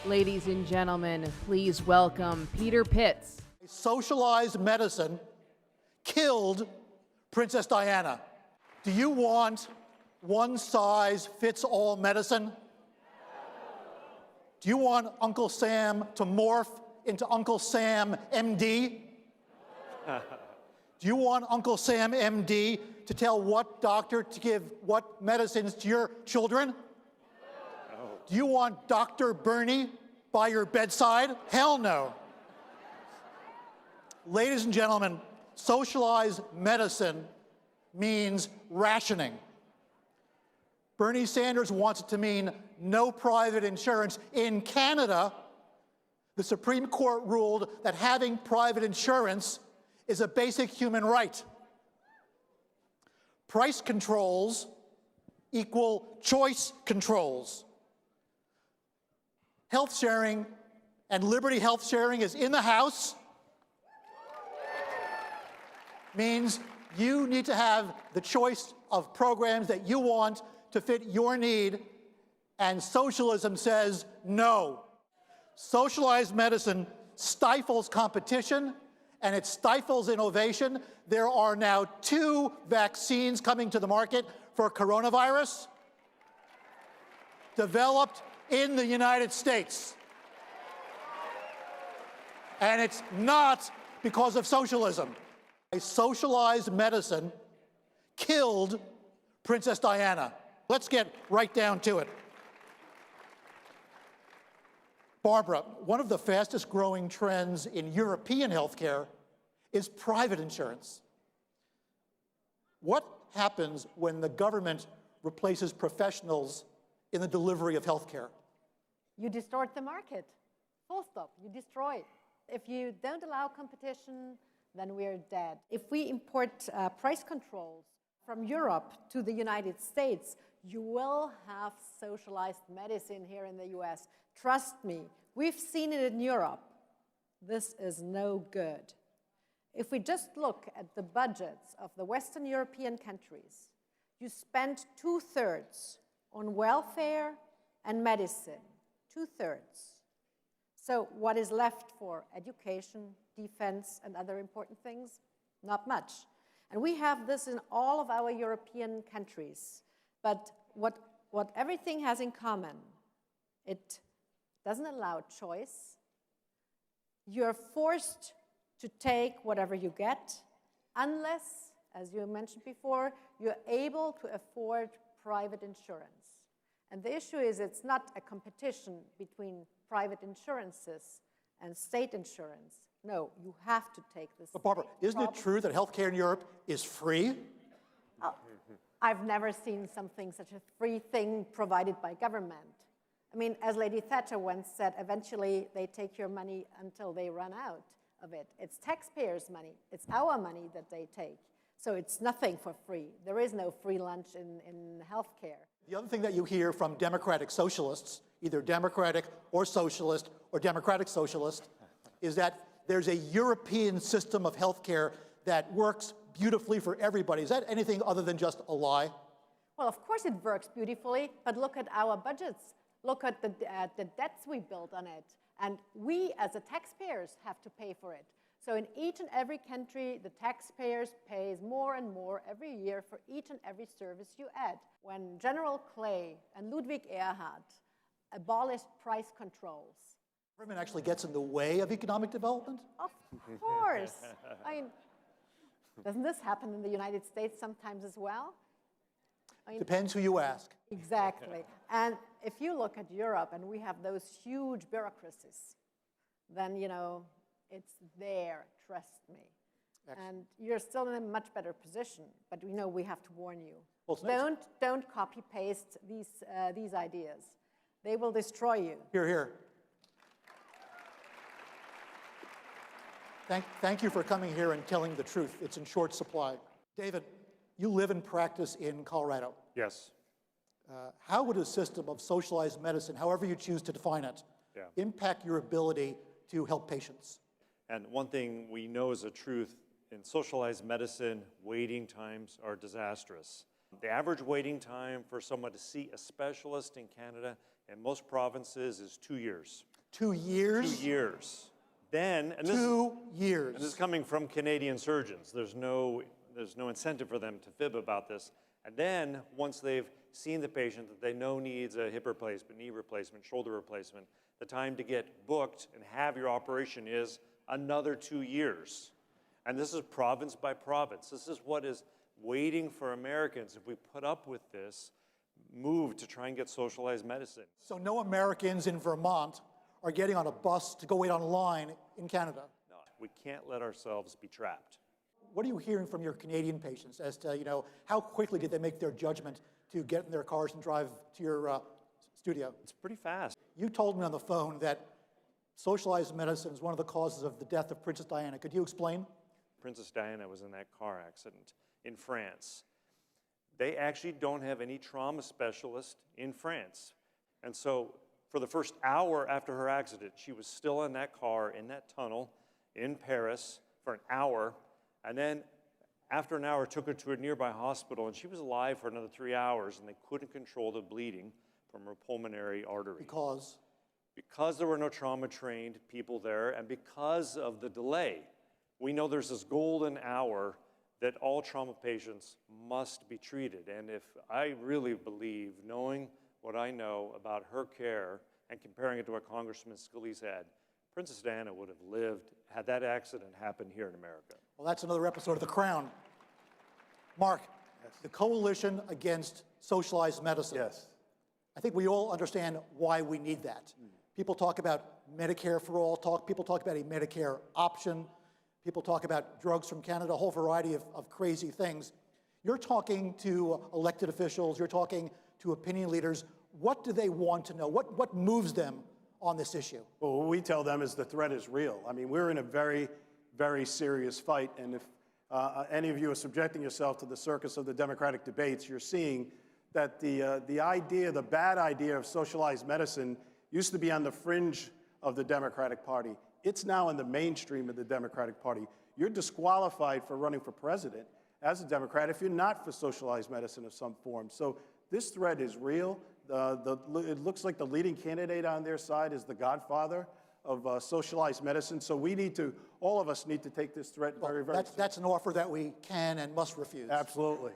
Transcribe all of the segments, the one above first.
Ladies and gentlemen, please welcome Peter Pitts. Socialized medicine killed Princess Diana. Do you want one-size-fits-all medicine? Do you want Uncle Sam to morph into Uncle Sam MD? Do you want Uncle Sam MD to tell what doctor to give what medicines to your children? No. Do you want Dr. Bernie by your bedside? Hell no. Ladies and gentlemen, socialized medicine means rationing. Bernie Sanders wants it to mean no private insurance. In Canada, the Supreme Court ruled that having private insurance is a basic human right. Price controls equal choice controls. Health sharing and Liberty Health Sharing is in the House. Means you need to have the choice of programs that you want to fit your need, and socialism says no. Socialized medicine stifles competition, and it stifles innovation. There are now 2 vaccines coming to the market for coronavirus, developed in the United States. And it's not because of socialism. Socialized medicine killed Princess Diana. Let's get right down to it. Barbara, one of the fastest growing trends in European healthcare is private insurance. What happens when the government replaces professionals in the delivery of healthcare? You distort the market. Full stop. You destroy it. If you don't allow competition, then we're dead. If we import price controls from Europe to the United States, you will have socialized medicine here in the US. Trust me, we've seen it in Europe. This is no good. If we just look at the budgets of the Western European countries, you spend 2/3 on welfare and medicine, 2/3. So what is left for education, defense, and other important things? Not much. And we have this in all of our European countries. But what everything has in common, it doesn't allow choice. You're forced to take whatever you get, unless, as you mentioned before, you're able to afford private insurance. And the issue is it's not a competition between private insurances and state insurance. No, you have to take this. But Barbara, isn't it true that healthcare in Europe is free? I've never seen something, such a free thing provided by government. I mean, as Lady Thatcher once said, eventually they take your money until they run out of it. It's taxpayers' money. It's our money that they take. So it's nothing for free. There is no free lunch in healthcare. The other thing that you hear from democratic socialists, either democratic or socialist or democratic socialist, is that there's a European system of healthcare that works beautifully for everybody. Is that anything other than just a lie? Well, of course it works beautifully, but look at our budgets. Look at the debts we built on it. And we, as the taxpayers, have to pay for it. So in each and every country, the taxpayers pays more and more every year for each and every service you add. When General Clay and Ludwig Erhard abolished price controls, Government actually gets in the way of economic development? of course. I mean, doesn't this happen in the United States sometimes as well? I mean, Depends who you ask. exactly. And if you look at Europe and we have those huge bureaucracies, then, you know, it's there, trust me. Excellent. And you're still in a much better position, but we know we have to warn you. Well, Don't copy-paste these ideas. They will destroy you. Here, here. Thank you for coming here and telling the truth. It's in short supply. David, you live and practice in Colorado. Yes. How would a system of socialized medicine, however you choose to define it, impact your ability to help patients? And one thing we know is a truth, in socialized medicine, waiting times are disastrous. The average waiting time for someone to see a specialist in Canada in most provinces is 2 years. 2 years? 2 years. Then, and 2 years. and this is coming from Canadian surgeons. There's no incentive for them to fib about this. And then, once they've seen the patient that they know needs a hip replacement, knee replacement, shoulder replacement, the time to get booked and have your operation is another 2 years. And this is province by province. This is what is waiting for Americans if we put up with this move to try and get socialized medicine. So no Americans in Vermont are getting on a bus to go wait online in Canada. No, we can't let ourselves be trapped. What are you hearing from your Canadian patients as to, how quickly did they make their judgment to get in their cars and drive to your studio? It's pretty fast. You told me on the phone that socialized medicine is one of the causes of the death of Princess Diana. Could you explain? Princess Diana was in that car accident in France. They actually don't have any trauma specialist in France. And so for the first hour after her accident, she was still in that car, in that tunnel, in Paris for an hour. And then after an hour, took her to a nearby hospital, and she was alive for another 3 hours, and they couldn't control the bleeding from her pulmonary artery. Because? Because there were no trauma-trained people there, and because of the delay. We know there's this golden hour that all trauma patients must be treated. And if I really believe, knowing what I know about her care and comparing it to what Congressman Scalise had, Princess Diana would have lived had that accident happened here in America. Well, that's another episode of The Crown. Mark, the Coalition Against Socialized Medicine. Yes. I think we all understand why we need that. People talk about Medicare for all, people talk about a Medicare option, people talk about drugs from Canada, a whole variety of crazy things. You're talking to elected officials, you're talking to opinion leaders. What do they want to know? What moves them on this issue? Well, what we tell them is the threat is real. I mean, we're in a very, very serious fight, and if any of you are subjecting yourself to the circus of the Democratic debates, you're seeing that the bad idea of socialized medicine used to be on the fringe of the Democratic Party. It's now in the mainstream of the Democratic Party. You're disqualified for running for president as a Democrat if you're not for socialized medicine of some form. So this threat is real. It looks like the leading candidate on their side is the godfather of socialized medicine. So all of us need to take this threat very, very seriously. That's an offer that we can and must refuse. Absolutely.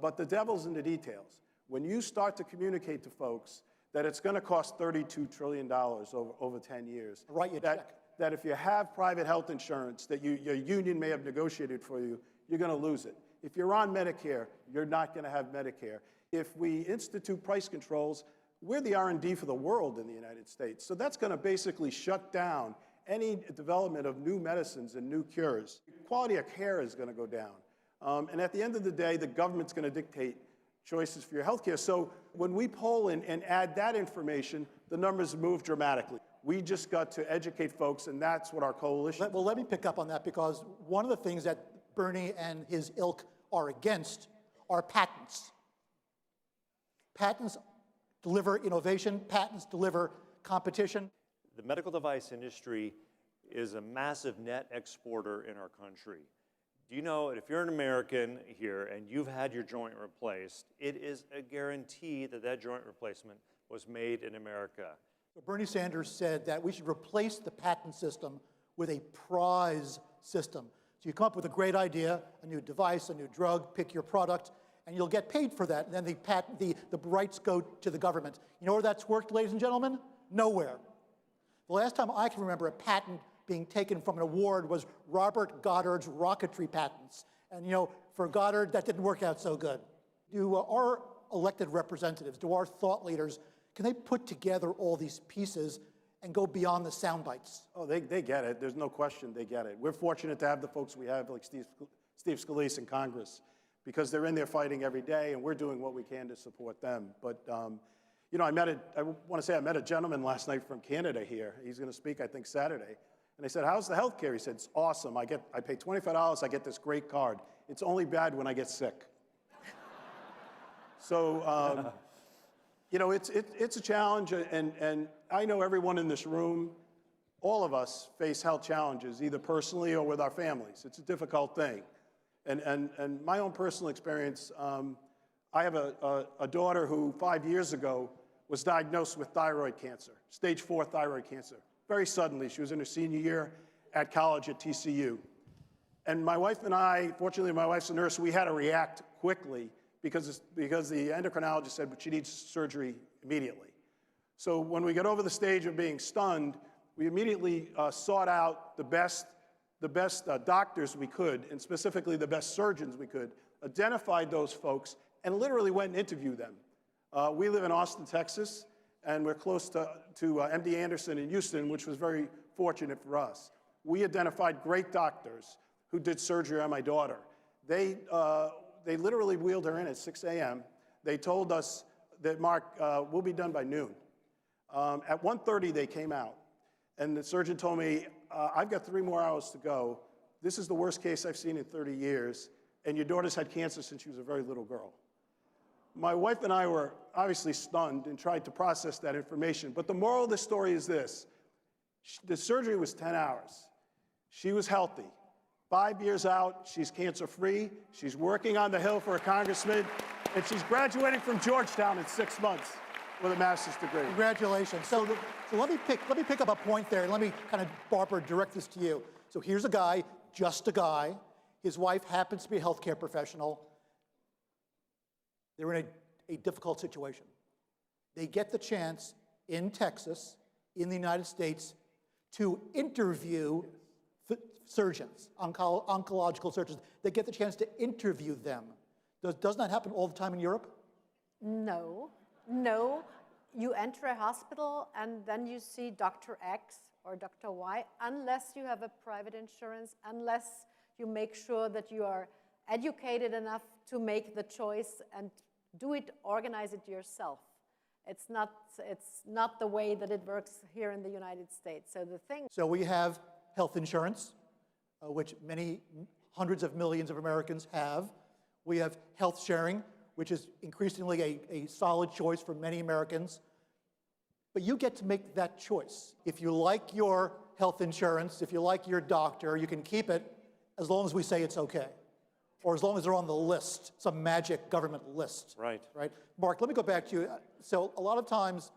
But the devil's in the details. When you start to communicate to folks that it's going to cost $32 trillion over 10 years, Write you a check. that if you have private health insurance that your union may have negotiated for you, you're going to lose it. If you're on Medicare, you're not going to have Medicare. If we institute price controls, we're the R&D for the world in the United States. So that's going to basically shut down any development of new medicines and new cures. Quality of care is going to go down. And at the end of the day, the government's going to dictate choices for your health care. So when we poll and add that information, the numbers move dramatically. We just got to educate folks, and that's what our coalition. Well, let me pick up on that, because one of the things that Bernie and his ilk are against are patents. Patents deliver innovation, patents deliver competition. The medical device industry is a massive net exporter in our country. Do you know, if you're an American here and you've had your joint replaced, it is a guarantee that that joint replacement was made in America. So Bernie Sanders said that we should replace the patent system with a prize system. So you come up with a great idea, a new device, a new drug, pick your product, and you'll get paid for that. And then the rights go to the government. You know where that's worked, ladies and gentlemen? Nowhere. The last time I can remember a patent being taken from an award was Robert Goddard's rocketry patents. And for Goddard, that didn't work out so good. Do our elected representatives, do our thought leaders, can they put together all these pieces and go beyond the sound bites? Oh, they get it. There's no question they get it. We're fortunate to have the folks we have, like Steve Scalise in Congress, because they're in there fighting every day, and we're doing what we can to support them. But I want to say I met a gentleman last night from Canada here. He's going to speak, I think, Saturday. And I said, how's the health care? He said, it's awesome. I pay $25, I get this great card. It's only bad when I get sick. So, it's a challenge, and I know everyone in this room, all of us face health challenges, either personally or with our families. It's a difficult thing. And my own personal experience, I have a daughter who 5 years ago was diagnosed with thyroid cancer, stage 4 thyroid cancer, very suddenly. She was in her senior year at college at TCU. And my wife and I, fortunately my wife's a nurse, we had to react quickly because the endocrinologist said she needs surgery immediately. So when we got over the stage of being stunned, we immediately sought out the best doctors we could, and specifically the best surgeons we could, identified those folks, and literally went and interviewed them. We live in Austin, Texas, and we're close to MD Anderson in Houston, which was very fortunate for us. We identified great doctors who did surgery on my daughter. They literally wheeled her in at 6 a.m. They told us that, Mark, we'll be done by noon. At 1:30, they came out, and the surgeon told me, I've got 3 more hours to go. This is the worst case I've seen in 30 years, and your daughter's had cancer since she was a very little girl. My wife and I were obviously stunned and tried to process that information, but the moral of the story is this. The surgery was 10 hours. She was healthy. 5 years out, she's cancer-free. She's working on the Hill for a congressman, and she's graduating from Georgetown in 6 months with a master's degree. Congratulations. So let me pick up a point there, and let me kind of, Barbara, direct this to you. So here's a guy, just a guy. His wife happens to be a healthcare professional. They're in a difficult situation. They get the chance in Texas, in the United States, to interview surgeons, oncological surgeons. They get the chance to interview them. Doesn't that happen all the time in Europe? No, no. You enter a hospital and then you see Dr. X or Dr. Y, unless you have a private insurance, unless you make sure that you are educated enough to make the choice and organize it yourself. It's not the way that it works here in the United States. So we have health insurance, which many hundreds of millions of Americans have. We have health sharing, which is increasingly a solid choice for many Americans. But you get to make that choice. If you like your health insurance, if you like your doctor, you can keep it as long as we say it's okay, or as long as they're on the list, some magic government list. Right. Right? Mark, let me go back to you. So a lot of times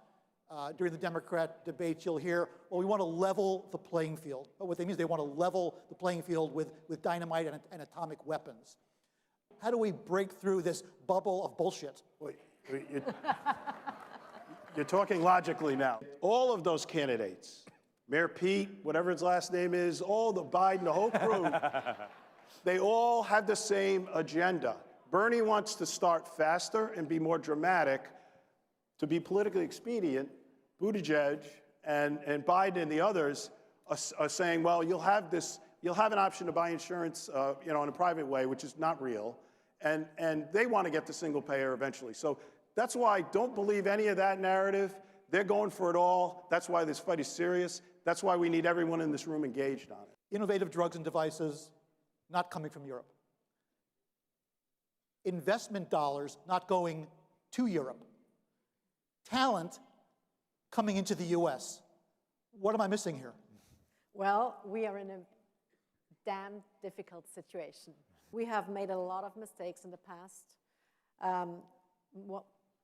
during the Democrat debates, you'll hear, well, we want to level the playing field. But what they mean is they want to level the playing field with dynamite and atomic weapons. How do we break through this bubble of bullshit? You're talking logically now. All of those candidates, Mayor Pete, whatever his last name is, all the Biden, the whole crew, they all have the same agenda. Bernie wants to start faster and be more dramatic to be politically expedient. Buttigieg and Biden and the others are saying, well, you'll have an option to buy insurance, in a private way, which is not real, and they want to get to single payer eventually. So that's why don't believe any of that narrative. They're going for it all. That's why this fight is serious. That's why we need everyone in this room engaged on it. Innovative drugs and devices not coming from Europe. Investment dollars not going to Europe. Talent coming into the US. What am I missing here? Well, we are in a damn difficult situation. We have made a lot of mistakes in the past.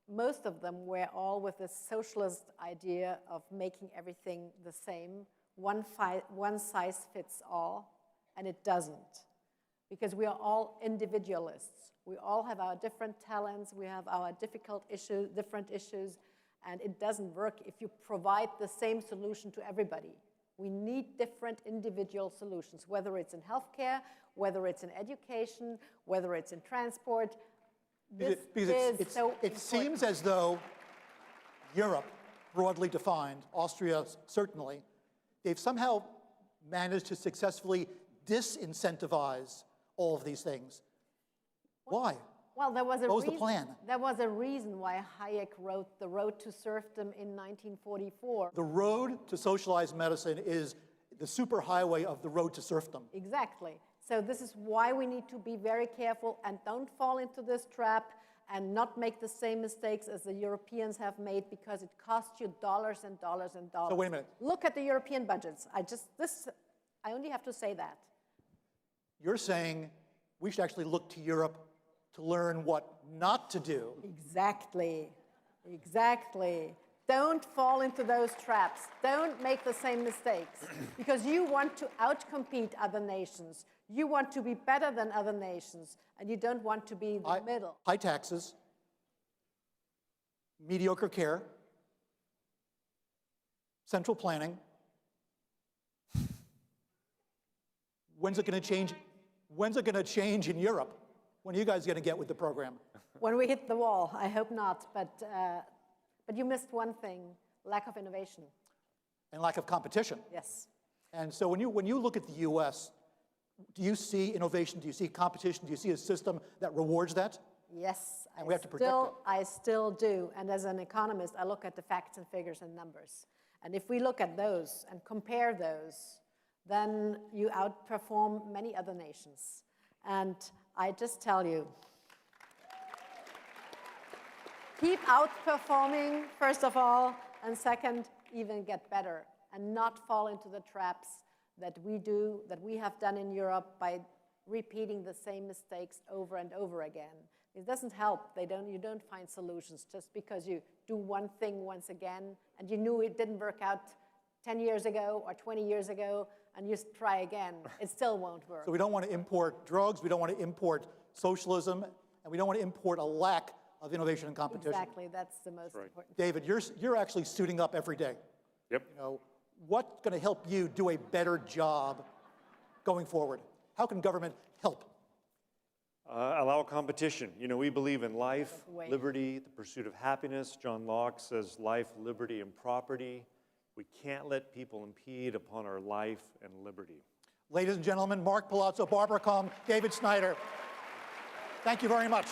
Most of them were all with this socialist idea of making everything the same, one size fits all, and it doesn't. Because we are all individualists. We all have our different talents, we have our different issues, and it doesn't work if you provide the same solution to everybody. We need different individual solutions, whether it's in healthcare, whether it's in education, whether it's in transport. It seems as though Europe, broadly defined, Austria certainly, they've somehow managed to successfully disincentivize all of these things. Why? Well, what was the plan? There was a reason why Hayek wrote The Road to Serfdom in 1944. The road to socialized medicine is the superhighway of the road to serfdom. Exactly. So this is why we need to be very careful and don't fall into this trap and not make the same mistakes as the Europeans have made, because it costs you dollars and dollars and dollars. So wait a minute. Look at the European budgets. I only have to say that. You're saying we should actually look to Europe to learn what not to do. Exactly. Exactly. Don't fall into those traps. Don't make the same mistakes because you want to outcompete other nations. You want to be better than other nations, and you don't want to be in the middle. High taxes, mediocre care, central planning. When's it going to change? When's it going to change in Europe? When are you guys going to get with the program? When we hit the wall, I hope not. But you missed one thing: lack of innovation. And lack of competition. Yes. And so when you look at the U.S., do you see innovation? Do you see competition? Do you see a system that rewards that? Yes. And we have to protect it. I still do. And as an economist, I look at the facts and figures and numbers. And if we look at those and compare those, then you outperform many other nations. And I just tell you, keep outperforming, first of all, and second, even get better and not fall into the traps that we have done in Europe by repeating the same mistakes over and over again. It doesn't help. You don't find solutions just because you do one thing once again and you knew it didn't work out 10 years ago or 20 years ago and you try again. It still won't work. So we don't want to import drugs, we don't want to import socialism, and we don't want to import a lack of innovation and competition. Exactly, that's the most important. David, you're actually suiting up every day. Yep. You know, what's going to help you do a better job going forward? How can government help? Allow competition. You know, we believe in life, liberty, the pursuit of happiness. John Locke says life, liberty, and property. We can't let people impede upon our life and liberty. Ladies and gentlemen, Mark Palazzo, Barbara Kong, David Snyder, thank you very much.